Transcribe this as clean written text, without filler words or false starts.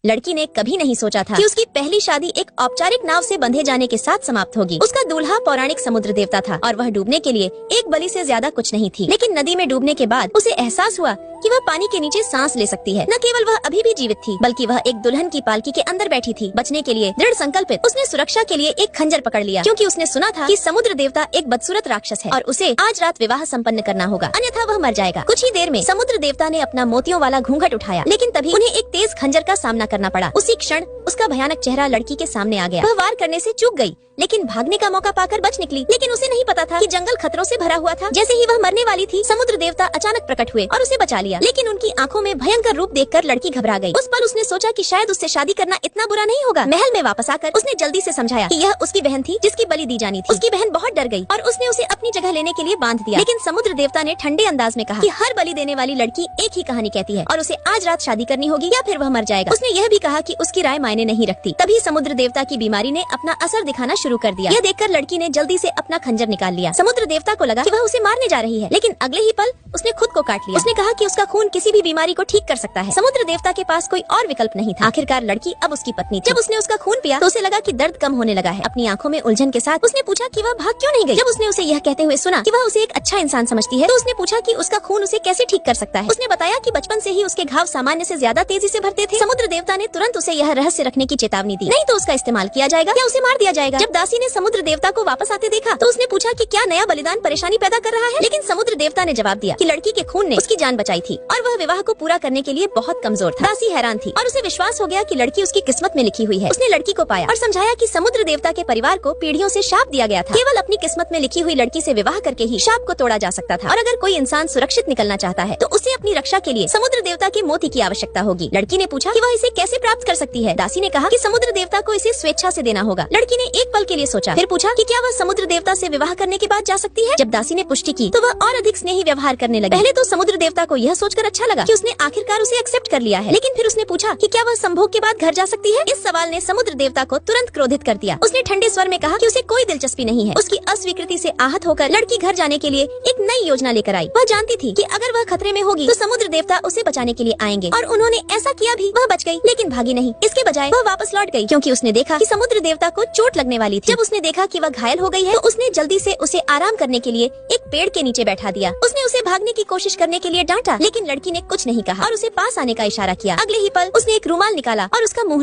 लड़की ने कभी नहीं सोचा था कि उसकी पहली शादी एक औपचारिक नाव से बंधे जाने के साथ समाप्त होगी। उसका दूल्हा पौराणिक समुद्र देवता था और वह डूबने के लिए एक बलि से ज्यादा कुछ नहीं थी। लेकिन नदी में डूबने के बाद उसे एहसास हुआ कि वह पानी के नीचे सांस ले सकती है। न केवल वह अभी भी जीवित थी, बल्कि वह एक दुल्हन की पालकी के अंदर बैठी थी। बचने के लिए दृढ़ संकल्पित उसने सुरक्षा के लिए एक खंजर पकड़ लिया, क्योंकि उसने सुना था कि समुद्र देवता एक बदसूरत राक्षस है और उसे आज रात विवाह संपन्न करना होगा, अन्यथा वह मर जाएगा। कुछ ही देर में समुद्र देवता ने अपना मोतियों वाला घूंघट उठाया, लेकिन तभी उन्हें एक तेज खंजर का सामना करना पड़ा। उसी क्षण उसका भयानक चेहरा लड़की के सामने आ गया। वह वार करने से चूक गई, लेकिन भागने का मौका पाकर बच निकली। लेकिन उसे नहीं पता था कि जंगल खतरों से भरा हुआ था। जैसे ही वह मरने वाली थी, समुद्र देवता अचानक प्रकट हुए और उसे बचा लिया। लेकिन उनकी आंखों में भयंकर रूप देखकर लड़की घबरा गई। उस पल उसने सोचा कि शायद उससे शादी करना इतना बुरा नहीं होगा। महल में वापस आकर उसने जल्दी से समझाया कि यह उसकी बहन थी जिसकी बलि दी जानी थी। उसकी बहन बहुत डर गई और उसने उसे अपनी जगह लेने के लिए बांध दिया। लेकिन समुद्र देवता ने ठंडे अंदाज में कहा कि हर बलि देने वाली लड़की एक ही कहानी कहती है और उसे आज रात शादी करनी होगी या फिर वह मर जाएगा। उसने यह भी कहा कि उसकी राय मायने नहीं रखती। तभी समुद्र देवता की बीमारी ने अपना असर दिखाना शुरू कर दिया। यह देखकर लड़की ने जल्दी से अपना खंजर निकाल लिया। समुद्र देवता को लगा कि वह उसे मारने जा रही है, लेकिन अगले ही पल उसने खुद को काट लिया। उसने कहा कि उसका खून किसी भी बीमारी को ठीक कर सकता है। समुद्र देवता के पास कोई और विकल्प नहीं था। आखिरकार लड़की अब उसकी पत्नी थी। जब उसने उसका खून पिया तो उसे लगा कि दर्द कम होने लगा है। अपनी आंखों में उलझन के साथ उसने पूछा कि वह भाग क्यों नहीं गई। जब उसने उसे यह कहते हुए सुना कि वह उसे एक अच्छा इंसान समझती है, तो उसने पूछा कि उसका खून उसे कैसे ठीक कर सकता है। उसने बताया कि बचपन से ही उसके घाव सामान्य से ज्यादा तेजी से भरते थे। समुद्र देवता ने तुरंत उसे यह रहस्य रखने की चेतावनी दी, नहीं तो उसका इस्तेमाल किया जाएगा या उसे मार दिया जाएगा। जब दासी ने समुद्र देवता को वापस आते देखा तो उसने पूछा कि क्या नया बलिदान परेशानी पैदा कर रहा है। लेकिन समुद्र देवता ने जवाब दिया कि लड़की के खून ने उसकी जान बचाई थी और वह विवाह को पूरा करने के लिए बहुत कमजोर था। दासी हैरान थी और उसे विश्वास हो गया कि लड़की उसकी किस्मत में लिखी हुई है। उसने लड़की को पाया और समझाया कि समुद्र देवता के परिवार को पीढ़ियों से शाप दिया गया था। केवल अपनी किस्मत में लिखी हुई लड़की से विवाह करके ही शाप को तोड़ा जा सकता था। और अगर कोई इंसान सुरक्षित निकलना चाहता है तो उसे अपनी रक्षा के लिए समुद्र देवता के मोती की आवश्यकता होगी। लड़की ने पूछा कि वह इसे कैसे प्राप्त कर सकती है। दासी ने कहा कि समुद्र देवता को इसे स्वेच्छा से देना होगा। लड़की ने एक पल के लिए सोचा, फिर पूछा कि क्या वह समुद्र देवता से विवाह करने के बाद जा सकती है। जब दासी ने पुष्टि की तो वह और अधिक स्नेही व्यवहार करने लगी। पहले तो समुद्र देवता को यह सोचकर अच्छा लगा कि उसने आखिरकार उसे एक्सेप्ट कर लिया है, लेकिन फिर उसने पूछा कि क्या वह संभोग के बाद घर जा सकती है। इस सवाल ने समुद्र देवता को तुरंत क्रोधित कर दिया। उसने ठंडे स्वर में कहा कि उसे कोई दिलचस्पी नहीं है। उसकी अस्वीकृति से आहत होकर लड़की घर जाने के लिए एक नई योजना लेकर आई। वह जानती थी कि अगर वह खतरे में होगी तो समुद्र देवता उसे बचाने के लिए आएंगे, और उन्होंने ऐसा किया भी। वह बच गई, लेकिन भागी नहीं। इसके बजाय वह वापस लौट गई, क्योंकि उसने देखा कि समुद्र देवता को चोट लगने वाली थी। जब उसने देखा कि वह घायल हो गई है तो उसने जल्दी से उसे आराम करने के लिए एक पेड़ के नीचे बैठा दिया। उसने उसे भागने की कोशिश करने के लिए डांटा, लेकिन लड़की ने कुछ नहीं कहा और उसे पास आने का इशारा किया। अगले ही पल उसने एक रुमाल निकाला और उसका मुंह